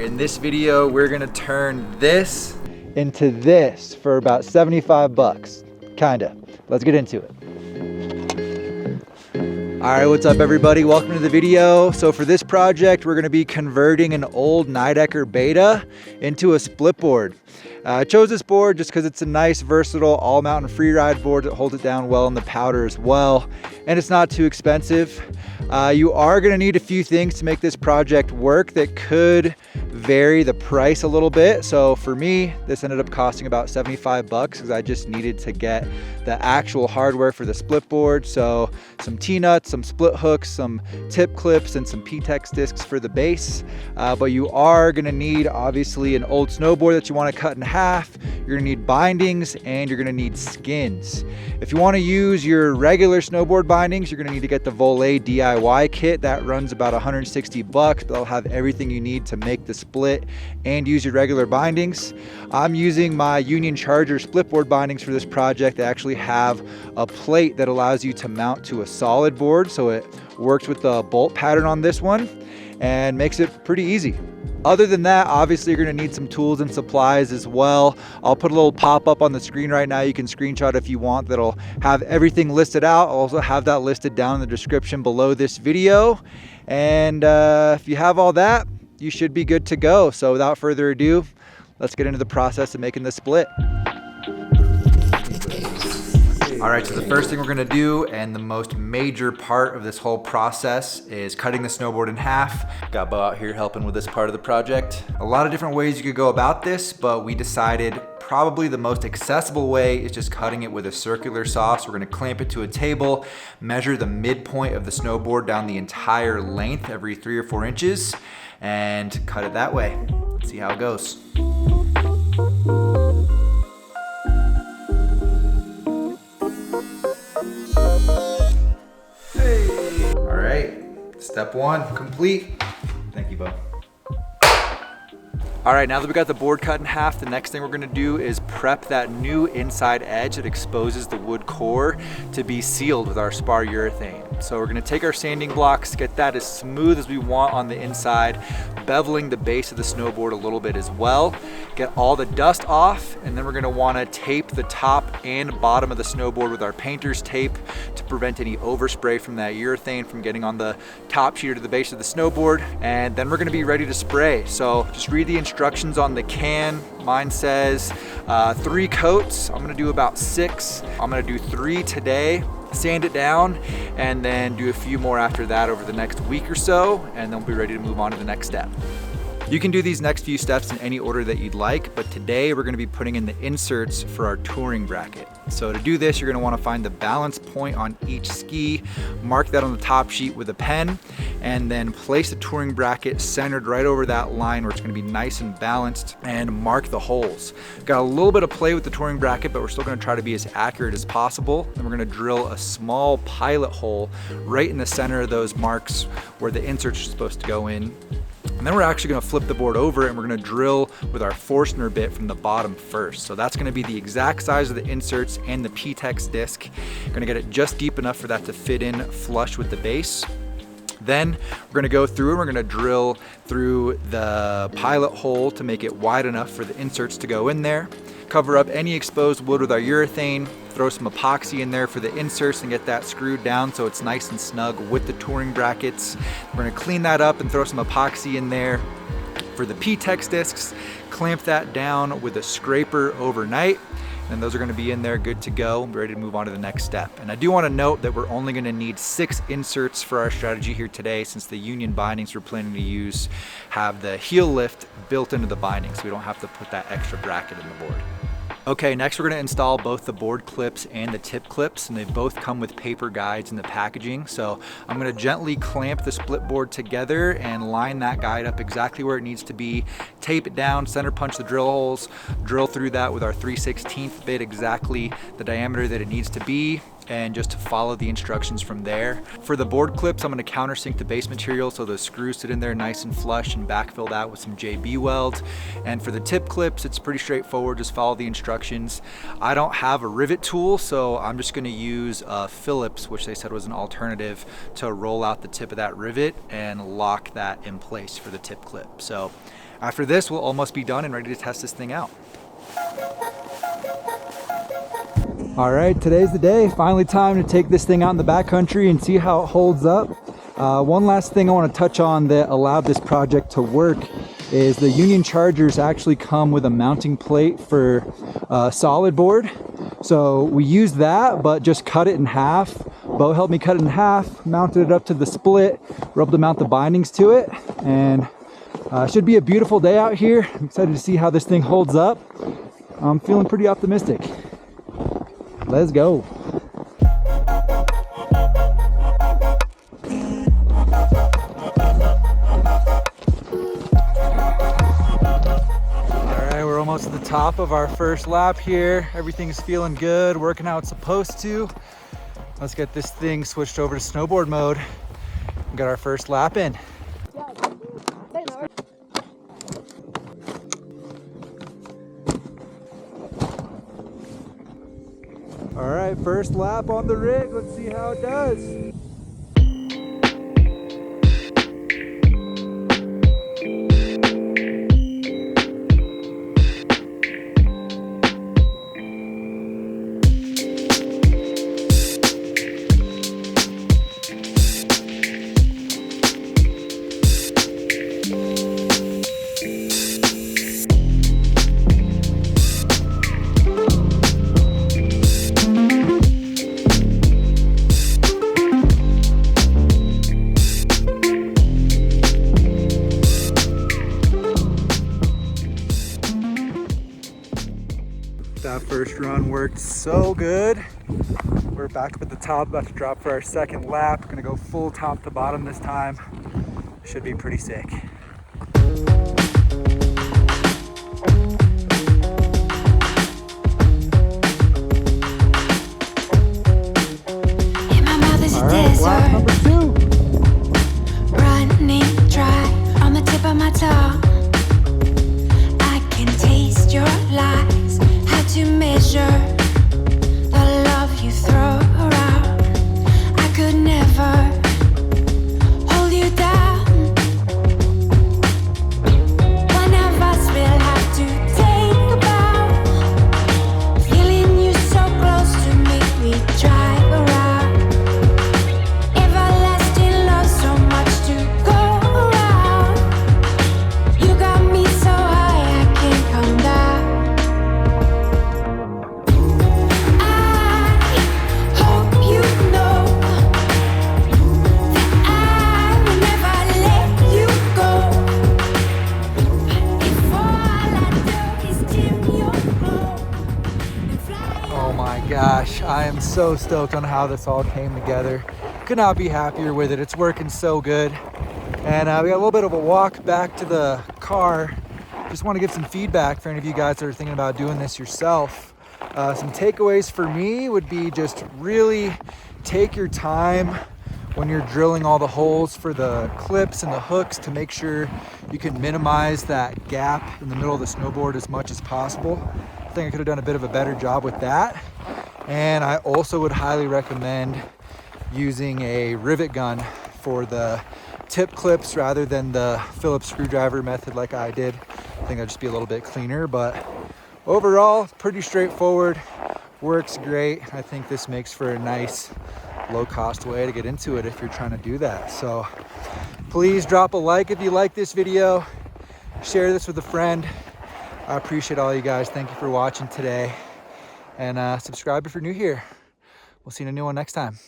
In this video, we're gonna turn this into this for about 75 bucks. Kinda. Let's get into it. All right, what's up everybody? Welcome to the video. So for this project, we're gonna be converting an old Nidecker Beta into a split board. I chose this board just because it's a nice, versatile, all-mountain free ride board that holds it down well in the powder as well, and it's not too expensive. You are gonna need a few things to make this project work that could vary the price a little bit. So for me, this ended up costing about 75 bucks because I just needed to get the actual hardware for the split board. So some T-nuts, some split hooks, some tip clips, and some PTEX discs for the base. But you are gonna need, obviously, an old snowboard that you wanna cut in half. You're gonna need bindings and you're gonna need skins. If you wanna use your regular snowboard bindings, you're gonna need to get the Volet DIY kit. That runs about 160 bucks, but it'll have everything you need to make the split and use your regular bindings. I'm using my Union Charger split board bindings for this project. They actually have a plate that allows you to mount to a solid board, so it works with the bolt pattern on this one and makes it pretty easy. Other than that, obviously you're gonna need some tools and supplies as well. I'll put a little pop-up on the screen right now. You can screenshot if you want. That'll have everything listed out. I'll also have that listed down in the description below this video. And if you have all that, you should be good to go. So without further ado, let's get into the process of making the split. All right, so the first thing we're gonna do, and the most major part of this whole process, is cutting the snowboard in half. Got Bo out here helping with this part of the project. A lot of different ways you could go about this, but we decided probably the most accessible way is just cutting it with a circular saw. So we're gonna clamp it to a table, measure the midpoint of the snowboard down the entire length every 3 or 4 inches, and cut it that way. Let's see how it goes. Step 1 complete. Thank you, Bo. All right, now that we got the board cut in half, the next thing we're gonna do is prep that new inside edge that exposes the wood core to be sealed with our spar urethane. So we're gonna take our sanding blocks, get that as smooth as we want on the inside, beveling the base of the snowboard a little bit as well. Get all the dust off, and then we're gonna wanna tape the top and bottom of the snowboard with our painter's tape to prevent any overspray from that urethane from getting on the top sheet or to the base of the snowboard. And then we're gonna be ready to spray. So just read the instructions on the can. Mine says 3 coats. I'm gonna do about 6. I'm gonna do 3 today. Sand it down and then do a few more after that over the next week or so, and then we'll be ready to move on to the next step. You can do these next few steps in any order that you'd like, but today we're gonna be putting in the inserts for our touring bracket. So to do this, you're gonna wanna find the balance point on each ski, mark that on the top sheet with a pen, and then place the touring bracket centered right over that line where it's gonna be nice and balanced, and mark the holes. Got a little bit of play with the touring bracket, but we're still gonna try to be as accurate as possible. And we're gonna drill a small pilot hole right in the center of those marks where the inserts are supposed to go in. And then we're actually gonna flip the board over and we're gonna drill with our Forstner bit from the bottom first. So that's gonna be the exact size of the inserts and the PTEX disc. Gonna get it just deep enough for that to fit in flush with the base. Then we're gonna go through and we're gonna drill through the pilot hole to make it wide enough for the inserts to go in there. Cover up any exposed wood with our urethane, throw some epoxy in there for the inserts and get that screwed down so it's nice and snug with the touring brackets. We're gonna clean that up and throw some epoxy in there. For the PTEX discs, clamp that down with a scraper overnight, and those are gonna be in there good to go. We're ready to move on to the next step. And I do wanna note that we're only gonna need 6 inserts for our strategy here today, since the Union bindings we're planning to use have the heel lift built into the binding, so we don't have to put that extra bracket in the board. Okay, next we're gonna install both the board clips and the tip clips, and they both come with paper guides in the packaging. So I'm gonna gently clamp the split board together and line that guide up exactly where it needs to be, tape it down, center punch the drill holes, drill through that with our 3/16 bit exactly the diameter that it needs to be, and just to follow the instructions from there. For the board clips, I'm gonna countersink the base material so those screws sit in there nice and flush, and backfill that with some JB weld. And for the tip clips, it's pretty straightforward, just follow the instructions. I don't have a rivet tool, so I'm just gonna use Phillips, which they said was an alternative, to roll out the tip of that rivet and lock that in place for the tip clip. So After this, we'll almost be done and ready to test this thing out. All right, today's the day. Finally time to take this thing out in the backcountry and see how it holds up. One last thing I want to touch on that allowed this project to work is the Union Chargers actually come with a mounting plate for solid board. So we used that, but just cut it in half. Bo helped me cut it in half, mounted it up to the split, we're able to mount the bindings to it, and should be a beautiful day out here. I'm excited to see how this thing holds up. I'm feeling pretty optimistic. Let's go. Almost to the top of our first lap here. Everything's feeling good, working how it's supposed to. Let's get this thing switched over to snowboard mode and get our first lap in. All right, first lap on the rig. Let's see how it does. That first run worked so good. We're back up at the top, about to drop for our second lap. We're gonna go full top to bottom this time. Should be pretty sick. All right, lap number 2. Running dry on the tip of my tongue. I can taste your lies. To measure the love you throw around, I could never hold you down. One of us will have to take a bow. Feeling you so close to me, we drive around. Everlasting love, so much to go around. You got me so high, I can't come down. Gosh, I am so stoked on how this all came together. Could not be happier with it. It's working so good. And we got a little bit of a walk back to the car. Just want to give some feedback for any of you guys that are thinking about doing this yourself. Some takeaways for me would be just really take your time when you're drilling all the holes for the clips and the hooks to make sure you can minimize that gap in the middle of the snowboard as much as possible. I think I could have done a bit of a better job with that. And I also would highly recommend using a rivet gun for the tip clips rather than the Phillips screwdriver method like I did. I think that'd just be a little bit cleaner, but overall, pretty straightforward, works great. I think this makes for a nice low-cost way to get into it if you're trying to do that. So please drop a like if you like this video, share this with a friend. I appreciate all you guys. Thank you for watching today. And subscribe if you're new here. We'll see you in a new one next time.